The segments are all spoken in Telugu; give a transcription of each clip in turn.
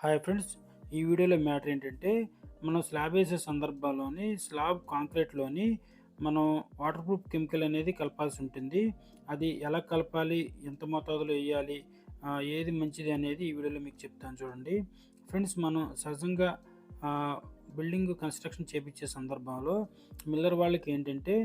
హాయ్ ఫ్రెండ్స్, ఈ వీడియోలో మ్యాటర్ ఏంటంటే మనం స్లాబ్ వేసే సందర్భంలోని స్లాబ్ కాంక్రీట్లోని మనం వాటర్ ప్రూఫ్ కెమికల్ అనేది కలపాల్సి ఉంటుంది. అది ఎలా కలపాలి, ఎంత మోతాదులో వేయాలి, ఏది మంచిది అనేది ఈ వీడియోలో మీకు చెప్తాను చూడండి. ఫ్రెండ్స్, మనం సహజంగా బిల్డింగ్ కన్స్ట్రక్షన్ చేపించే సందర్భంలో మిల్లర్ వాళ్ళకి ఏంటంటే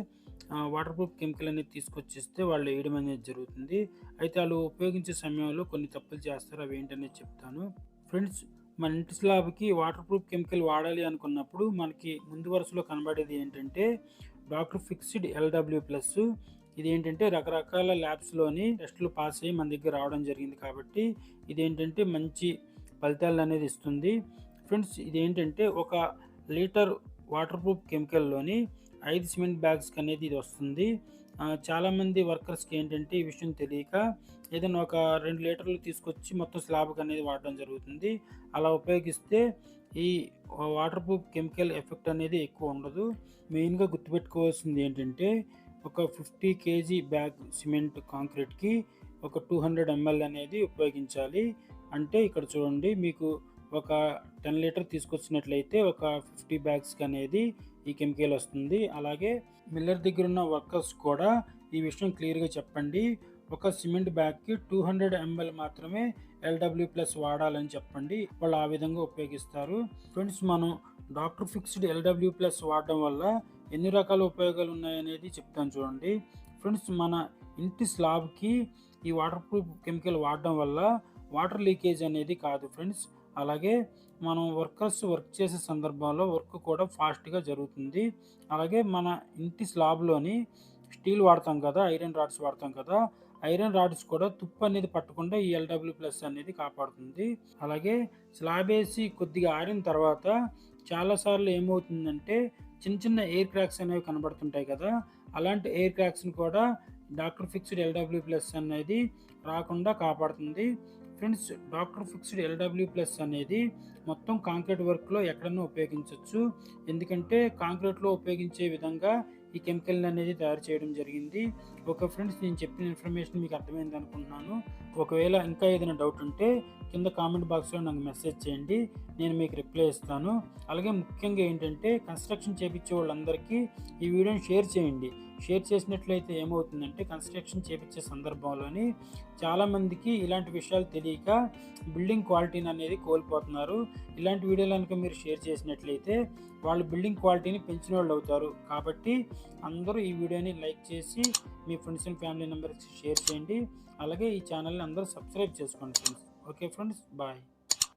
వాటర్ ప్రూఫ్ కెమికల్ అనేది తీసుకొచ్చిస్తే వాళ్ళు వేయడం అనేది జరుగుతుంది. అయితే వాళ్ళు ఉపయోగించే సమయంలో కొన్ని తప్పులు చేస్తారు. అవి ఏంటనేది చెప్తాను. ఫ్రెండ్స్, మన ఇంటి స్లాబ్కి వాటర్ ప్రూఫ్ కెమికల్ వాడాలి అనుకున్నప్పుడు మనకి ముందు వరుసలో కనబడేది ఏంటంటే డాక్టర్ ఫిక్స్డ్ ఎల్డబ్ల్యూ ప్లస్. ఇది ఏంటంటే రకరకాల ల్యాబ్స్లోని టెస్టులు పాస్ అయ్యి మన దగ్గర రావడం జరిగింది కాబట్టి ఇదేంటంటే మంచి ఫలితాలు అనేది ఇస్తుంది. ఫ్రెండ్స్, ఇదేంటంటే 1 లీటర్ వాటర్ ప్రూఫ్ కెమికల్లోని 5 సిమెంట్ బ్యాగ్స్కి అనేది ఇది వస్తుంది. చాలామంది వర్కర్స్కి ఏంటంటే ఈ విషయం తెలియక ఏదైనా ఒక 2 లీటర్లు తీసుకొచ్చి మొత్తం స్లాబ్కి అనేది వాడడం జరుగుతుంది. అలా ఉపయోగిస్తే ఈ వాటర్ ప్రూఫ్ కెమికల్ ఎఫెక్ట్ అనేది ఎక్కువ ఉండదు. మెయిన్గా గుర్తుపెట్టుకోవాల్సింది ఏంటంటే ఒక 50 కేజీ బ్యాగ్ సిమెంట్ కాంక్రీట్కి ఒక 200 ml అనేది ఉపయోగించాలి. అంటే ఇక్కడ చూడండి, మీకు ఒక 10 లీటర్ తీసుకొచ్చినట్లయితే ఒక 50 బ్యాగ్స్కి అనేది ఈ కెమికల్ వస్తుంది. అలాగే మిల్లర్ దగ్గర ఉన్న వర్కర్స్ కూడా ఈ విషయం క్లియర్గా చెప్పండి. ఒక సిమెంట్ బ్యాగ్కి 200 ml మాత్రమే ఎల్డబ్ల్యూ ప్లస్ వాడాలని చెప్పండి. వాళ్ళు ఆ విధంగా ఉపయోగిస్తారు. ఫ్రెండ్స్, మనం డాక్టర్ ఫిక్స్డ్ ఎల్డబ్ల్యూ ప్లస్ వాడడం వల్ల ఎన్ని రకాల ఉపయోగాలు ఉన్నాయనేది చెప్తాను చూడండి. ఫ్రెండ్స్, మన ఇంటి స్లాబ్కి ఈ వాటర్ ప్రూఫ్ కెమికల్ వాడడం వల్ల వాటర్ లీకేజ్ అనేది కాదు ఫ్రెండ్స్. అలాగే మనం వర్కర్స్ వర్క్ చేసే సందర్భంలో వర్క్ కూడా ఫాస్ట్గా జరుగుతుంది. అలాగే మన ఇంటి స్లాబ్లోని స్టీల్ వాడతాం కదా, ఐరన్ రాడ్స్ వాడతాం కదా, ఐరన్ రాడ్స్ కూడా తుప్పు అనేది పట్టకుండా ఈ ఎల్డబ్ల్యూ ప్లస్ అనేది కాపాడుతుంది. అలాగే స్లాబ్ వేసి కొద్దిగా ఆరిన తర్వాత చాలాసార్లు ఏమవుతుందంటే చిన్న చిన్న ఎయిర్ క్రాక్స్ అనేవి కనబడుతుంటాయి కదా, అలాంటి ఎయిర్ క్రాక్స్ని కూడా డాక్టర్ ఫిక్స్డ్ ఎల్డబ్ల్యూ ప్లస్ అనేది రాకుండా కాపాడుతుంది. Friends, doctor fixed LW plus అనేది మొత్తం కాంక్రీట్ వర్క్లో ఎక్కడన్నా ఉపయోగించవచ్చు. ఎందుకంటే కాంక్రీట్లో ఉపయోగించే విధంగా ఈ కెమికల్ అనేది తయారు చేయడం జరిగింది. ఓకే ఫ్రెండ్స్, నేను చెప్పిన ఇన్ఫర్మేషన్ మీకు అర్థమైంది అనుకుంటున్నాను. ఒకవేళ ఇంకా ఏదైనా డౌట్ ఉంటే కింద కామెంట్ బాక్స్లో నాకు మెసేజ్ చేయండి, నేను మీకు రిప్లై ఇస్తాను. అలాగే ముఖ్యంగా ఏంటంటే కన్స్ట్రక్షన్ చేపించే వాళ్ళందరికీ ఈ వీడియోని షేర్ చేయండి. షేర్ చేసినట్లయితే ఏమవుతుందంటే కన్స్ట్రక్షన్ చేపించే సందర్భంలోని చాలామందికి ఇలాంటి విషయాలు తెలియక బిల్డింగ్ క్వాలిటీని అనేది కోల్పోతున్నారు. ఇలాంటి వీడియోలు కనుక మీరు షేర్ చేసినట్లయితే వాళ్ళు బిల్డింగ్ క్వాలిటీని పెంచిన వాళ్ళు అవుతారు. కాబట్టి అందరూ ఈ వీడియోని లైక్ చేసి మీ ఫ్రెండ్స్ అండ్ ఫ్యామిలీ మెంబర్స్కి షేర్ చేయండి. అలాగే ఈ ఛానల్ని అందరూ సబ్స్క్రైబ్ చేసుకోండి ఫ్రెండ్స్. Okay friends, bye.